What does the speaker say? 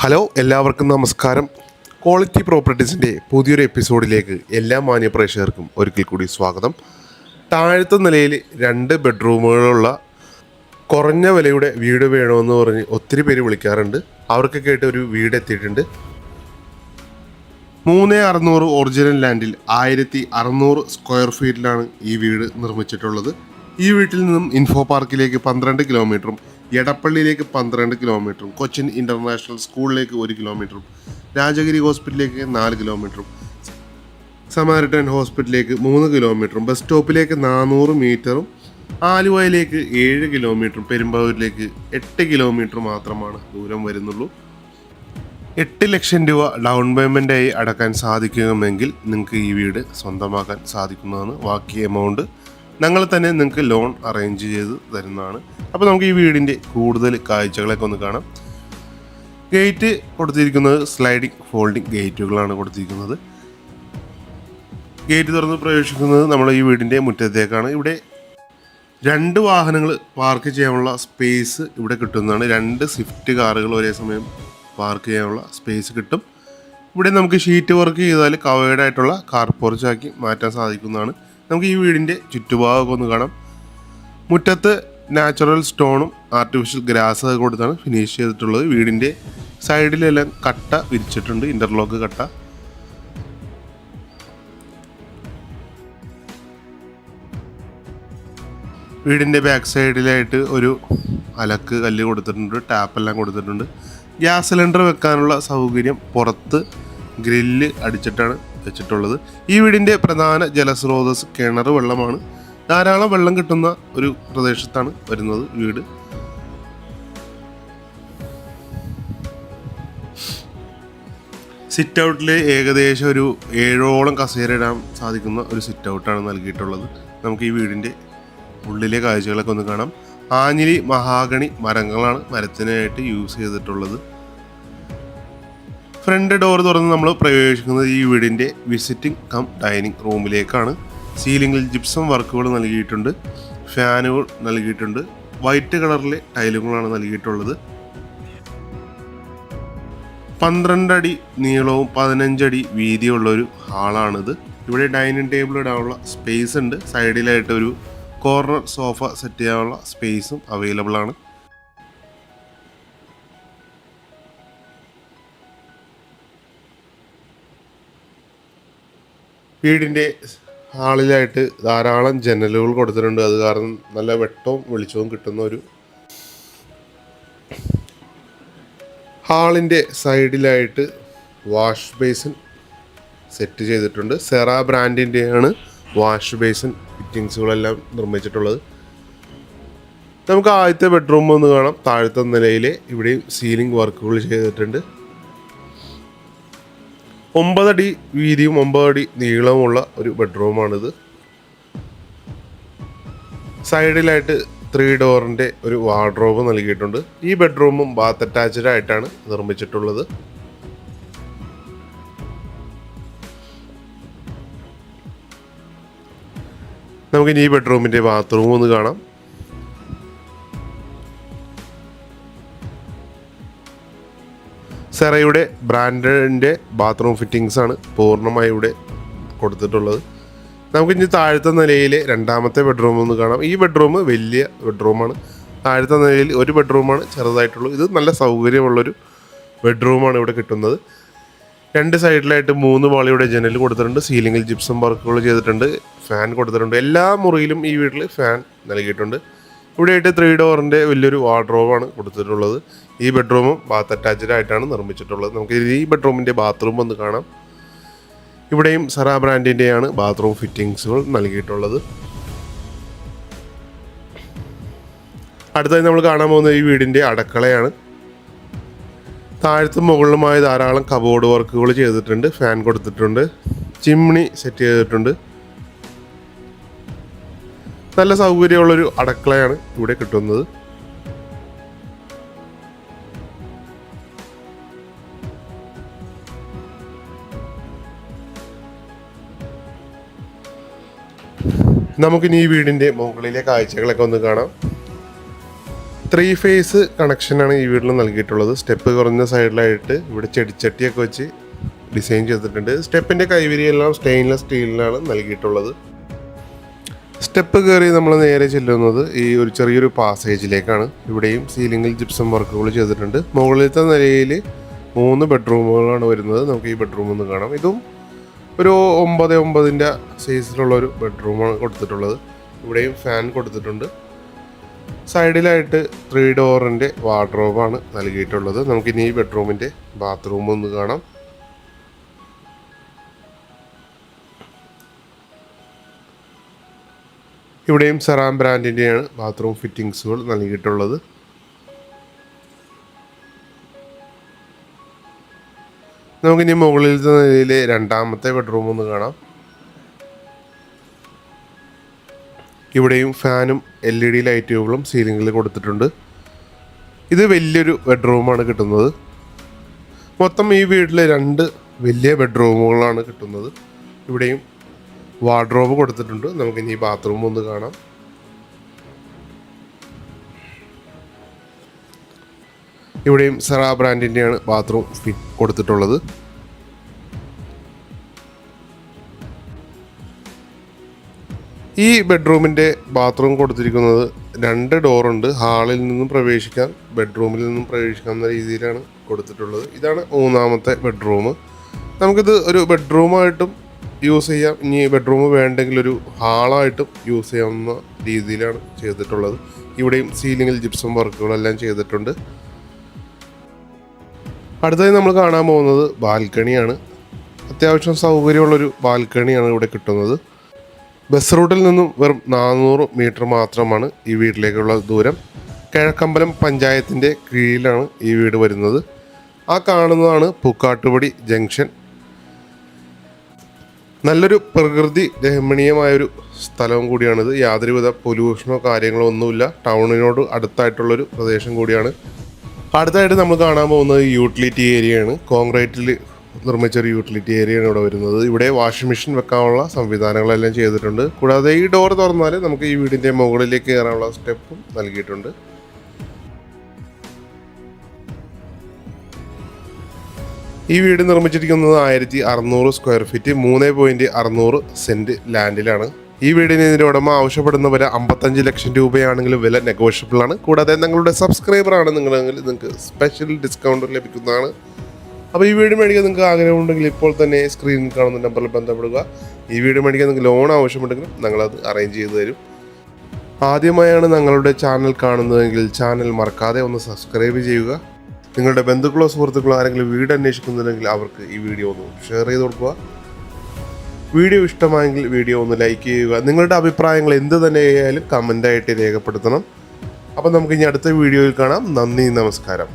Hello, എല്ലാവർക്കും നമസ്കാരം. Quality പ്രോപ്പർട്ടീസിൻ്റെ പുതിയൊരു എപ്പിസോഡിലേക്ക് എല്ലാ മാന്യ പ്രേക്ഷകർക്കും ഒരിക്കൽ കൂടി സ്വാഗതം. താഴത്തെ നിലയിൽ 2 ബെഡ്റൂമുകളുള്ള കുറഞ്ഞ വിലയുടെ വീട് വേണമെന്ന് പറഞ്ഞ് ഒത്തിരി പേര് വിളിക്കാറുണ്ട്. അവർക്കൊക്കെ ആയിട്ട് ഒരു വീട് എത്തിയിട്ടുണ്ട്. 3600 ഒറിജിനൽ ലാൻഡിൽ 1600 സ്ക്വയർ ഫീറ്റിലാണ് ഈ വീട് നിർമ്മിച്ചിട്ടുള്ളത്. ഈ വീട്ടിൽ നിന്നും ഇൻഫോ പാർക്കിലേക്ക് 12 കിലോമീറ്ററും എടപ്പള്ളിയിലേക്ക് 12 കിലോമീറ്ററും കൊച്ചിൻ ഇൻ്റർനാഷണൽ സ്കൂളിലേക്ക് 1 കിലോമീറ്ററും രാജഗിരി ഹോസ്പിറ്റലിലേക്ക് 4 കിലോമീറ്ററും സമാരിറ്റൻ ഹോസ്പിറ്റലിലേക്ക് 3 കിലോമീറ്ററും ബസ് സ്റ്റോപ്പിലേക്ക് 400 മീറ്ററും ആലുവയിലേക്ക് 7 കിലോമീറ്ററും പെരുമ്പാവൂരിലേക്ക് 8 കിലോമീറ്റർ മാത്രമാണ് ദൂരം വരുന്നുള്ളൂ. 8 ലക്ഷം രൂപ ഡൗൺ പേയ്മെൻറ്റായി അടക്കാൻ സാധിക്കുമെങ്കിൽ നിങ്ങൾക്ക് ഈ വീട് സ്വന്തമാക്കാൻ സാധിക്കുന്നതാണ്. ബാക്കി എമൗണ്ട് ഞങ്ങൾ തന്നെ നിങ്ങൾക്ക് ലോൺ അറേഞ്ച് ചെയ്ത് തരുന്നതാണ്. അപ്പോൾ നമുക്ക് ഈ വീടിൻ്റെ കൂടുതൽ കാഴ്ചകളൊക്കെ ഒന്ന് കാണാം. ഗേറ്റ് കൊടുത്തിരിക്കുന്നത് സ്ലൈഡിംഗ് ഫോൾഡിംഗ് ഗേറ്റുകളാണ് കൊടുത്തിരിക്കുന്നത്. ഗേറ്റ് തുറന്ന് പ്രവേശിക്കുന്നത് നമ്മൾ ഈ വീടിൻ്റെ മുറ്റത്തേക്കാണ്. ഇവിടെ 2 വാഹനങ്ങൾ പാർക്ക് ചെയ്യാനുള്ള സ്പേസ് ഇവിടെ കിട്ടുന്നതാണ്. 2 സ്വിഫ്റ്റ് കാറുകൾ ഒരേ സമയം പാർക്ക് ചെയ്യാനുള്ള സ്പേസ് കിട്ടും. ഇവിടെ നമുക്ക് ഷീറ്റ് വർക്ക് ചെയ്താൽ കവേർഡ് ആയിട്ടുള്ള കാർ പോർച്ചാക്കി മാറ്റാൻ സാധിക്കുന്നതാണ്. നമുക്ക് ഈ വീടിൻ്റെ ചുറ്റുഭാഗമൊക്കെ ഒന്ന് കാണാം. മുറ്റത്ത് നാച്ചുറൽ സ്റ്റോണും ആർട്ടിഫിഷ്യൽ ഗ്രാസ് കൊടുത്താണ് ഫിനിഷ് ചെയ്തിട്ടുള്ളത്. വീടിൻ്റെ സൈഡിലെല്ലാം കട്ട വിരിച്ചിട്ടുണ്ട്, ഇൻ്റർലോക്ക് കട്ട. വീടിൻ്റെ ബാക്ക് സൈഡിലായിട്ട് ഒരു അലക്ക് കല്ല് കൊടുത്തിട്ടുണ്ട്, ടാപ്പെല്ലാം കൊടുത്തിട്ടുണ്ട്. ഗ്യാസ് സിലിണ്ടർ വെക്കാനുള്ള സൗകര്യം പുറത്ത് ഗ്രില്ല് അടിച്ചിട്ടാണ് വെച്ചിട്ടുള്ളത്. ഈ വീടിൻ്റെ പ്രധാന ജലസ്രോതസ് കിണർ വെള്ളമാണ്. ധാരാളം വെള്ളം കിട്ടുന്ന ഒരു പ്രദേശത്താണ് വരുന്നത് വീട്. സിറ്റ് ഔട്ടിൽ ഏകദേശം ഒരു 7ഓളം കസേര ഇടാൻ സാധിക്കുന്ന ഒരു സിറ്റ് ഔട്ടാണ് നൽകിയിട്ടുള്ളത്. നമുക്ക് ഈ വീടിൻ്റെ ഉള്ളിലെ കാഴ്ചകളൊക്കെ ഒന്ന് കാണാം. ആഞ്ഞിലി മഹാഗണി മരങ്ങളാണ് മരത്തിനായിട്ട് യൂസ് ചെയ്തിട്ടുള്ളത്. ഫ്രണ്ട് ഡോർ തുറന്ന് നമ്മൾ പ്രവേശിക്കുന്നത് ഈ വീടിൻ്റെ വിസിറ്റിംഗ് കം ഡൈനിങ് റൂമിലേക്കാണ്. സീലിംഗിൽ ജിപ്സം വർക്കുകൾ നൽകിയിട്ടുണ്ട്, ഫാനുകൾ നൽകിയിട്ടുണ്ട്, വൈറ്റ് കളറിലെ ടൈലുകളാണ് നൽകിയിട്ടുള്ളത്. 12 അടി നീളവും 15 അടി വീതിയുള്ള ഒരു ഹാളാണിത്. ഇവിടെ ഡൈനിങ് ടേബിൾ ഇടാനുള്ള സ്പേസ് ഉണ്ട്. സൈഡിലായിട്ട് ഒരു കോർണർ സോഫ സെറ്റ് ചെയ്യാനുള്ള സ്പേസും അവൈലബിൾ ആണ്. വീടിൻ്റെ ഹാളിലായിട്ട് ധാരാളം ജനലുകൾ കൊടുത്തിട്ടുണ്ട്. അത് കാരണം നല്ല വെട്ടവും വെളിച്ചവും കിട്ടുന്ന ഒരു ഹാളിൻ്റെ സൈഡിലായിട്ട് വാഷ് ബേസിൻ സെറ്റ് ചെയ്തിട്ടുണ്ട്. സെറ ബ്രാൻഡിൻ്റെയാണ് വാഷ് ബേസിൻ ഫിറ്റിങ്സുകളെല്ലാം നിർമ്മിച്ചിട്ടുള്ളത്. നമുക്ക് ആദ്യത്തെ ബെഡ്റൂം ഒന്ന് കാണാം. താഴത്തെ നിലയിൽ ഇവിടെയും സീലിംഗ് വർക്കുകൾ ചെയ്തിട്ടുണ്ട്. 9 അടി വീതിയും 9 അടി നീളമുള്ള ഒരു ബെഡ്റൂമാണിത്. സൈഡിലായിട്ട് 3 ഡോറിൻ്റെ ഒരു വാർഡ്രോബ് നൽകിയിട്ടുണ്ട്. ഈ ബെഡ്റൂമും ബാത്ത് അറ്റാച്ച്ഡ് ആയിട്ടാണ് നിർമ്മിച്ചിട്ടുള്ളത്. നമുക്കിനി ഈ ബെഡ്റൂമിൻ്റെ ബാത്റൂം ഒന്ന് കാണാം. സെറയുടെ ബ്രാൻഡിൻ്റെ ബാത്റൂം ഫിറ്റിങ്സ് ആണ് പൂർണ്ണമായി ഇവിടെ കൊടുത്തിട്ടുള്ളത്. നമുക്കിനി താഴത്തെ നിലയിലെ 2ാമത്തെ ബെഡ്റൂം ഒന്ന് കാണാം. ഈ ബെഡ്റൂം വലിയ ബെഡ്റൂമാണ്. താഴത്തെ നിലയിൽ ഒരു ബെഡ്റൂമാണ് ചെറുതായിട്ടുള്ളൂ. ഇത് നല്ല സൗകര്യമുള്ളൊരു ബെഡ്റൂമാണ് ഇവിടെ കിട്ടുന്നത്. 2 സൈഡിലായിട്ട് 3 പാളിയുടെ ജനൽ കൊടുത്തിട്ടുണ്ട്. സീലിംഗിൽ ജിപ്സം വർക്കുകൾ ചെയ്തിട്ടുണ്ട്, ഫാൻ കൊടുത്തിട്ടുണ്ട്. എല്ലാ മുറിയിലും ഈ വീട്ടിൽ ഫാൻ നൽകിയിട്ടുണ്ട്. ഇവിടെയായിട്ട് 3 ഡോറിൻ്റെ വലിയൊരു വാർഡ്രോബാണ് കൊടുത്തിട്ടുള്ളത്. ഈ ബെഡ്റൂമും ബാത്ത് അറ്റാച്ച്ഡ് ആയിട്ടാണ് നിർമ്മിച്ചിട്ടുള്ളത്. നമുക്ക് ഈ ബെഡ്റൂമിൻ്റെ ബാത്റൂം ഒന്ന് കാണാം. ഇവിടെയും സെറ ബ്രാൻഡിൻ്റെയാണ് ബാത്റൂം ഫിറ്റിങ്സുകൾ നൽകിയിട്ടുള്ളത്. അടുത്തായി നമ്മൾ കാണാൻ പോകുന്ന ഈ വീടിൻ്റെ അടുക്കളയാണ്. താഴത്തും മുകളിലുമായി ധാരാളം കബോർഡ് വർക്കുകൾ ചെയ്തിട്ടുണ്ട്, ഫാൻ കൊടുത്തിട്ടുണ്ട്, ചിമ്മിണി സെറ്റ് ചെയ്തിട്ടുണ്ട്. നല്ല സൗകര്യമുള്ളൊരു അടുക്കളയാണ് ഇവിടെ കിട്ടുന്നത്. നമുക്കിനി ഈ വീടിൻ്റെ മുകളിലെ കാഴ്ചകളൊക്കെ ഒന്ന് കാണാം. 3 ഫേസ് കണക്ഷനാണ് ഈ വീട്ടിൽ നൽകിയിട്ടുള്ളത്. സ്റ്റെപ്പ് കുറഞ്ഞ സൈഡിലായിട്ട് ഇവിടെ ചെടിച്ചട്ടിയൊക്കെ വെച്ച് ഡിസൈൻ ചെയ്തിട്ടുണ്ട്. സ്റ്റെപ്പിൻ്റെ കൈവരിയെല്ലാം സ്റ്റെയിൻലെസ് സ്റ്റീലിലാണ് നൽകിയിട്ടുള്ളത്. സ്റ്റെപ്പ് കയറി നമ്മൾ നേരെ ചെല്ലുന്നത് ഈ ഒരു ചെറിയൊരു പാസേജിലേക്കാണ്. ഇവിടെയും സീലിംഗിൽ ജിപ്സം വർക്കുകൾ ചെയ്തിട്ടുണ്ട്. മുകളിലത്തെ നിലയിൽ 3 ബെഡ്റൂമുകളാണ് വരുന്നത്. നമുക്ക് ഈ ബെഡ്റൂം ഒന്ന് കാണാം. ഇതും ഒരു 9x9 സൈസിലുള്ള ഒരു ബെഡ്റൂമാണ് കൊടുത്തിട്ടുള്ളത്. ഇവിടെയും ഫാൻ കൊടുത്തിട്ടുണ്ട്. സൈഡിലായിട്ട് 3 ഡോറിൻ്റെ വാർഡ്രോബാണ് നൽകിയിട്ടുള്ളത്. നമുക്കിനി ഈ ബെഡ്റൂമിൻ്റെ ബാത്റൂം ഒന്ന് കാണാം. ഇവിടെയും സെറാം ബ്രാൻഡിൻ്റെയാണ് ബാത്റൂം ഫിറ്റിങ്സുകൾ നൽകിയിട്ടുള്ളത്. നമുക്കിനി മുകളിലത്തെ നിലയിലെ രണ്ടാമത്തെ ബെഡ്റൂം ഒന്ന് കാണാം. ഇവിടെയും ഫാനും LED ലൈറ്റുകളും സീലിംഗിൽ കൊടുത്തിട്ടുണ്ട്. ഇത് വലിയൊരു ബെഡ്റൂമാണ് കിട്ടുന്നത്. മൊത്തം ഈ വീട്ടിൽ 2 വലിയ ബെഡ്റൂമുകളാണ് കിട്ടുന്നത്. ഇവിടെയും വാർഡ്രോബ് കൊടുത്തിട്ടുണ്ട്. നമുക്കിനി ഈ ബാത്റൂം ഒന്ന് കാണാം. ഇവിടെയും സെറാ ബ്രാൻഡിൻ്റെയാണ് ബാത്റൂം ഫിറ്റ് കൊടുത്തിട്ടുള്ളത്. ഈ ബെഡ്റൂമിൻ്റെ ബാത്റൂം കൊടുത്തിരിക്കുന്നത് 2 ഡോറുണ്ട്. ഹാളിൽ നിന്നും പ്രവേശിക്കാൻ ബെഡ്റൂമിൽ നിന്നും പ്രവേശിക്കാവുന്ന രീതിയിലാണ് കൊടുത്തിട്ടുള്ളത്. ഇതാണ് 3ാമത്തെ ബെഡ്റൂം. നമുക്കിത് ഒരു ബെഡ്റൂമായിട്ടും യൂസ് ചെയ്യാം. ഇനി ബെഡ്റൂം വേണ്ടെങ്കിൽ ഒരു ഹാളായിട്ടും യൂസ് ചെയ്യാവുന്ന രീതിയിലാണ് ചെയ്തിട്ടുള്ളത്. ഇവിടെയും സീലിംഗിൽ ജിപ്സം വർക്കുകളെല്ലാം ചെയ്തിട്ടുണ്ട്. അടുത്തതായി നമ്മൾ കാണാൻ പോകുന്നത് ബാൽക്കണിയാണ്. അത്യാവശ്യം സൗകര്യമുള്ളൊരു ബാൽക്കണിയാണ് ഇവിടെ കിട്ടുന്നത്. ബസ് റൂട്ടിൽ നിന്നും വെറും 400 മീറ്റർ മാത്രമാണ് ഈ വീട്ടിലേക്കുള്ള ദൂരം. കിഴക്കമ്പലം പഞ്ചായത്തിൻ്റെ കീഴിലാണ് ഈ വീട് വരുന്നത്. ആ കാണുന്നതാണ് പൂക്കാട്ടുപടി ജംഗ്ഷൻ. നല്ലൊരു പ്രകൃതി രമണീയമായൊരു സ്ഥലവും കൂടിയാണിത്. യാതൊരുവിധ പൊല്യൂഷനോ കാര്യങ്ങളോ ഒന്നുമില്ല. ടൗണിനോട് അടുത്തായിട്ടുള്ളൊരു പ്രദേശം കൂടിയാണ്. അടുത്തായിട്ട് നമ്മൾ കാണാൻ പോകുന്നത് യൂട്ടിലിറ്റി ഏരിയയാണ്. കോൺക്രീറ്റിൽ നിർമ്മിച്ചൊരു യൂട്ടിലിറ്റി ഏരിയയാണ് ഇവിടെ വരുന്നത്. ഇവിടെ വാഷിംഗ് മെഷീൻ വെക്കാനുള്ള സംവിധാനങ്ങളെല്ലാം ചെയ്തിട്ടുണ്ട്. കൂടാതെ ഈ ഡോർ തുറന്നാൽ നമുക്ക് ഈ വീടിൻ്റെ മുകളിലേക്ക് കയറാനുള്ള സ്റ്റെപ്പും നൽകിയിട്ടുണ്ട്. ഈ വീട് നിർമ്മിച്ചിരിക്കുന്നത് 1600 സ്ക്വയർ ഫീറ്റ് 3.600 സെൻറ്റ് ലാൻഡിലാണ്. ഈ വീടിന് ഇതിൻ്റെ ഉടമ ആവശ്യപ്പെടുന്ന വില 55 ലക്ഷം രൂപയാണെങ്കിലും വില നെഗോഷ്യബിൾ ആണ്. കൂടാതെ നിങ്ങളുടെ സബ്സ്ക്രൈബറാണ് നിങ്ങളെങ്കിൽ നിങ്ങൾക്ക് സ്പെഷ്യൽ ഡിസ്കൗണ്ട് ലഭിക്കുന്നതാണ്. അപ്പോൾ ഈ വീട് മേടിക്കാൻ നിങ്ങൾക്ക് ആഗ്രഹമുണ്ടെങ്കിൽ ഇപ്പോൾ തന്നെ സ്ക്രീനിൽ കാണുന്ന നമ്പറിൽ ബന്ധപ്പെടുക. ഈ വീട് മേടിക്കാൻ നിങ്ങൾക്ക് ലോൺ ആവശ്യമുണ്ടെങ്കിലും ഞങ്ങളത് അറേഞ്ച് ചെയ്തു തരും. ആദ്യമായാണ് ഞങ്ങളുടെ ചാനൽ കാണുന്നതെങ്കിൽ ചാനൽ മറക്കാതെ ഒന്ന് സബ്സ്ക്രൈബ് ചെയ്യുക. നിങ്ങളുടെ ബന്ധുക്കളോ സുഹൃത്തുക്കളോ ആരെങ്കിലും വീട് അന്വേഷിക്കുന്നുണ്ടെങ്കിൽ അവർക്ക് ഈ വീഡിയോ ഒന്ന് ഷെയർ ചെയ്ത് കൊടുക്കുക. വീഡിയോ ഇഷ്ടമായെങ്കിൽ വീഡിയോ ഒന്ന് ലൈക്ക് ചെയ്യുക. നിങ്ങളുടെ അഭിപ്രായങ്ങൾ എന്ത് തന്നെ ആയാലും കമൻ്റായിട്ട് രേഖപ്പെടുത്തണം. അപ്പോൾ നമുക്ക് ഇനി അടുത്ത വീഡിയോയിൽ കാണാം. നന്ദി, നമസ്കാരം.